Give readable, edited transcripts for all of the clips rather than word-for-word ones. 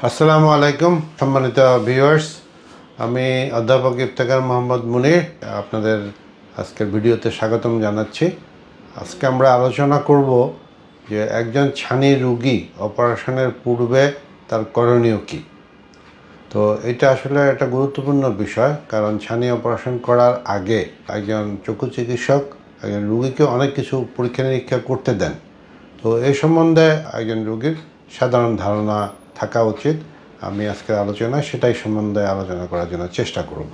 আসসালামু আলাইকুম সম্মানিত ভিউয়ার্স, আমি অধ্যাপক ইফতেখার মোহাম্মদ মুনির আপনাদের আজকের ভিডিওতে স্বাগতম জানাচ্ছি। আজকে আমরা আলোচনা করব যে একজন ছানি রোগী অপারেশনের পূর্বে তার করণীয় কী। তো এটা আসলে একটা গুরুত্বপূর্ণ বিষয়, কারণ ছানি অপারেশন করার আগে একজন চক্ষু চিকিৎসক একজন রোগীকে অনেক কিছু পরীক্ষা নিরীক্ষা করতে দেন। তো এই সম্বন্ধে একজন রোগীর সাধারণ ধারণা থাকা উচিত। আমি আজকের আলোচনায় সেটাই সম্বন্ধে আলোচনা করার জন্য চেষ্টা করব।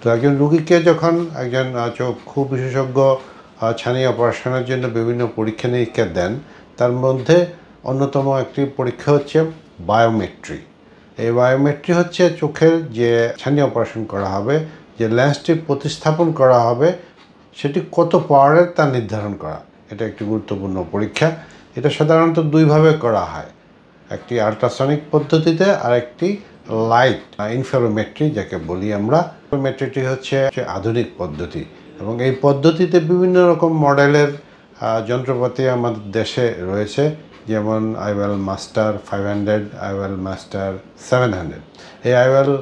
তো একজন রোগীকে যখন একজন চক্ষু বিশেষজ্ঞ ছানি অপারেশনের জন্য বিভিন্ন পরীক্ষা নিরীক্ষা দেন, তার মধ্যে অন্যতম একটি পরীক্ষা হচ্ছে বায়োমেট্রি। এই বায়োমেট্রি হচ্ছে চোখের যে ছানি অপারেশন করা হবে, যে লেন্সটি প্রতিস্থাপন করা হবে সেটি কত পাওয়ারের তা নির্ধারণ করা। এটা একটি গুরুত্বপূর্ণ পরীক্ষা। এটা সাধারণত দুইভাবে করা হয়, একটি আল্ট্রাসনিক পদ্ধতিতে আর একটি লাইট ইনফেরোমেট্রি যাকে বলি আমরা। ইনফেরোমেট্রিটি হচ্ছে আধুনিক পদ্ধতি এবং এই পদ্ধতিতে বিভিন্ন রকম মডেলের যন্ত্রপাতি আমাদের দেশে রয়েছে, যেমন আইওয়েল মাস্টার 500, আইওয়েল মাস্টার 700। এই আইওয়েল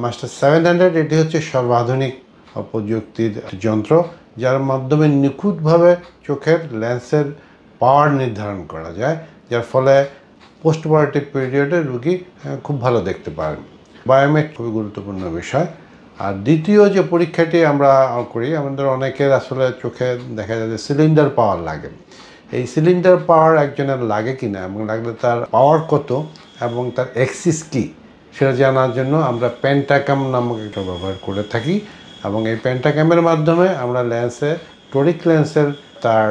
মাস্টার 700 এটি হচ্ছে সর্বাধুনিক প্রযুক্তির যন্ত্র, যার মাধ্যমে নিখুঁতভাবে চোখের লেন্সের পাওয়ার নির্ধারণ করা যায়, যার ফলে পোস্ট অপারেটিভ পিরিয়ডে রোগী খুব ভালো দেখতে পারেন। বায়োমেট্রি খুবই গুরুত্বপূর্ণ বিষয়। আর দ্বিতীয় যে পরীক্ষাটি আমরা করি, আমাদের অনেকের আসলে চোখে দেখা যায় যে সিলিন্ডার পাওয়ার লাগে। এই সিলিন্ডার পাওয়ার একজনের লাগে কি না এবং লাগলে তার পাওয়ার কত এবং তার এক্সিস কী সেটা জানার জন্য আমরা পেন্টাকাম নামক একটা ব্যবহার করে থাকি। এবং এই পেন্টাকামের মাধ্যমে আমরা টোরিক লেন্সের তার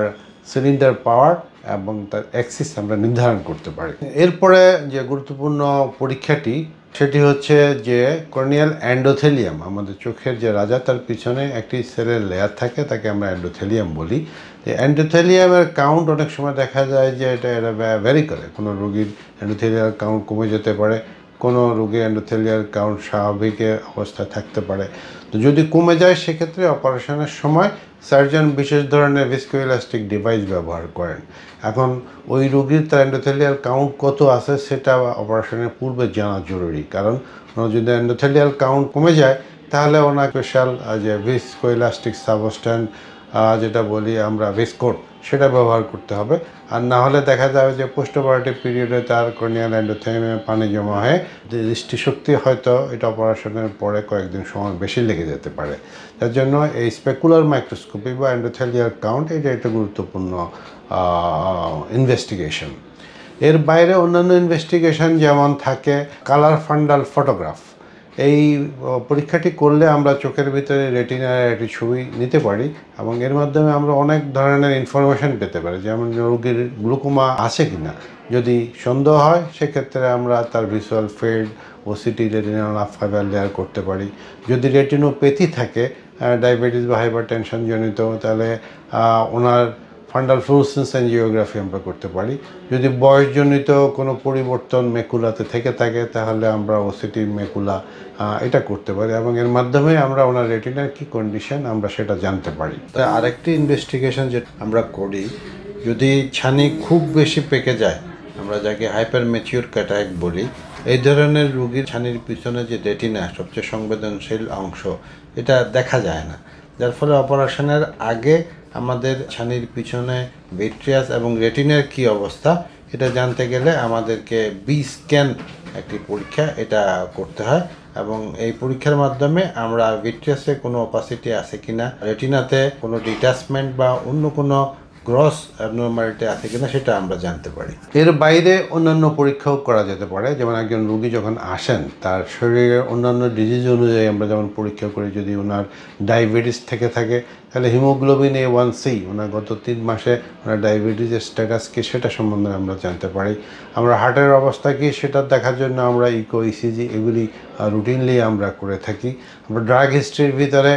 সিলিন্ডার পাওয়ার এবং তার অ্যাক্সিস আমরা নির্ধারণ করতে পারি। এরপরে যে গুরুত্বপূর্ণ পরীক্ষাটি সেটি হচ্ছে যে কর্নিয়াল এন্ডোথেলিয়াম, আমাদের চোখের যে রাজা তার পিছনে একটি সেলের লেয়ার থাকে, তাকে আমরা এন্ডোথেলিয়াম বলি। এই এন্ডোথেলিয়ামের কাউন্ট অনেক সময় দেখা যায় যে এটা ভ্যারি করে। কোনো রোগীর এন্ডোথেলিয়ার কাউন্ট কমে যেতে পারে, কোনো রোগীর এন্ডোথেলিয়ার কাউন্ট স্বাভাবিক অবস্থায় থাকতে পারে। তো যদি কমে যায় সেক্ষেত্রে অপারেশনের সময় সার্জন বিশেষ ধরনের ভিস্কোইলাস্টিক ডিভাইস ব্যবহার করেন। এখন ওই রোগীর তার এন্ডোথেলিয়াল কাউন্ট কত আছে সেটা অপারেশনের পূর্বে জানা জরুরি, কারণ যদি এন্ডোথেলিয়াল কাউন্ট কমে যায় তাহলে ওনার স্পেশাল যে ভিস্কোইলাস্টিক সাবস্ট্যান্স যেটা বলি আমরা ভিসকোট, সেটা ব্যবহার করতে হবে। আর না হলে দেখা যাবে যে পোস্ট অপারেটিভ পিরিয়ডে তার কর্নিয়াল এন্ডোথেলিয়ামে পানি জমা হয়ে দৃষ্টিশক্তি হয়তো এটা অপারেশনের পরে কয়েকদিন সময় বেশি লেগে যেতে পারে। তার জন্য এই স্পেকুলার মাইক্রোস্কোপি বা এন্ডোথেলিয়াল কাউন্ট এটা একটা গুরুত্বপূর্ণ ইনভেস্টিগেশন। এর বাইরে অন্যান্য ইনভেস্টিগেশন যেমন থাকে কালার ফান্ডাল ফটোগ্রাফ। এই পরীক্ষাটি করলে আমরা চোখের ভিতরে রেটিনার একটি ছবি নিতে পারি এবং এর মাধ্যমে আমরা অনেক ধরনের ইনফরমেশন পেতে পারি, যেমন রোগীর গ্লুকোমা আছে কি না। যদি সন্দেহ হয় সেক্ষেত্রে আমরা তার visual field OCT retinal fibre layer করতে পারি। যদি রেটিনোপ্যাথি থাকে, ডায়াবেটিস বা হাইপারটেনশন জনিত, তাহলে ওনার ফান্ডাল ফ্লুরোসেন্স এনজিওগ্রাফি আমরা করতে পারি। যদি বয়সজনিত কোনো পরিবর্তন মেকুলাতে থেকে থাকে তাহলে আমরা ওসিটি মেকুলা এটা করতে পারি এবং এর মাধ্যমে আমরা ওনার রেটিনার কী কন্ডিশন আমরা সেটা জানতে পারি। তাই আরেকটি ইনভেস্টিগেশন যেটা আমরা করি, যদি ছানি খুব বেশি পেকে যায়, আমরা যাকে হাইপার ম্যাচিউর ক্যাটারাক্ট বলি, এই ধরনের রোগীর ছানির পিছনে যে রেটিনা সবচেয়ে সংবেদনশীল অংশ, এটা দেখা যায় না, যার ফলে অপারেশনের আগে আমাদের ছানির পিছনে ভিট্রিয়াস এবং রেটিনার কী অবস্থা এটা জানতে গেলে আমাদেরকে বি স্ক্যান একটি পরীক্ষা এটা করতে হয় এবং এই পরীক্ষার মাধ্যমে আমরা ভিট্রিয়াসে কোনো অপাসিটি আছে কিনা, রেটিনাতে কোনো ডিটাচমেন্ট বা অন্য কোনো গ্রস অ্যাবনর্মালিটি আছে কিনা সেটা আমরা জানতে পারি। এর বাইরে অন্যান্য পরীক্ষাও করা যেতে পারে, যেমন একজন রোগী যখন আসেন তার শরীরের অন্যান্য ডিজিজ অনুযায়ী আমরা যেমন পরীক্ষা করি। যদি ওনার ডায়াবেটিস থেকে থাকে তাহলে হিমোগ্লোবিন A1C, ওনার গত 3 মাসে ওনার ডায়াবেটিসের স্ট্যাটাস কী সেটা সম্বন্ধে আমরা জানতে পারি। আমরা হার্টের অবস্থা কী সেটা দেখার জন্য আমরা ইকো, ইসিজি এগুলি রুটিনলি আমরা করে থাকি। আমরা ড্রাগ হিস্ট্রির ভিতরে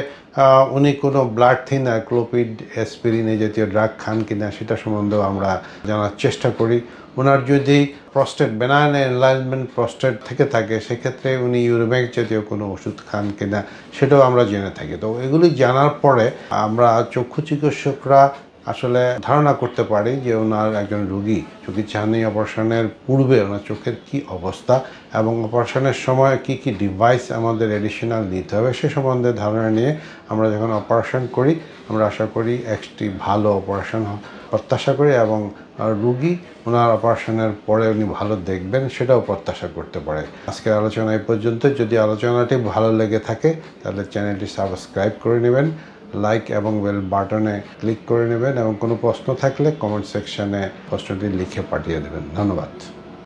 উনি কোনো ব্লাড থিনার, ক্লোপিড, অ্যাসপিরিন এই জাতীয় ড্রাগ খান কিনা সেটা সম্বন্ধেও আমরা জানার চেষ্টা করি। ওনার যদি প্রস্টেট বেনাইন এনলার্জমেন্ট প্রস্টেট থেকে থাকে সেক্ষেত্রে উনি ইউরোম্যাক্স জাতীয় কোনো ওষুধ খান কিনা সেটাও আমরা জেনে থাকি। তো এগুলি জানার পরে আমরা চক্ষু চিকিৎসকরা আসলে ধারণা করতে পারি যে ওনার একজন রোগী চোখের ছানি অপারেশনের পূর্বে ওনার চোখের কি অবস্থা এবং অপারেশনের সময় কি কি ডিভাইস আমাদের এডিশনাল নিতে হবে সে সম্বন্ধে ধারণা নিয়ে আমরা যখন অপারেশন করি আমরা আশা করি একটি ভালো অপারেশন প্রত্যাশা করি এবং রোগী ওনার অপারেশনের পরে উনি ভালো দেখবেন সেটাও প্রত্যাশা করতে পারে। আজকের আলোচনা এই পর্যন্ত। যদি আলোচনাটি ভালো লেগে থাকে তাহলে চ্যানেলটি সাবস্ক্রাইব করে নেবেন, লাইক এবং বেল বাটনে ক্লিক করে নেবেন এবং কোনো প্রশ্ন থাকলে কমেন্ট সেকশনে প্রশ্নটি লিখে পাঠিয়ে দেবেন। ধন্যবাদ।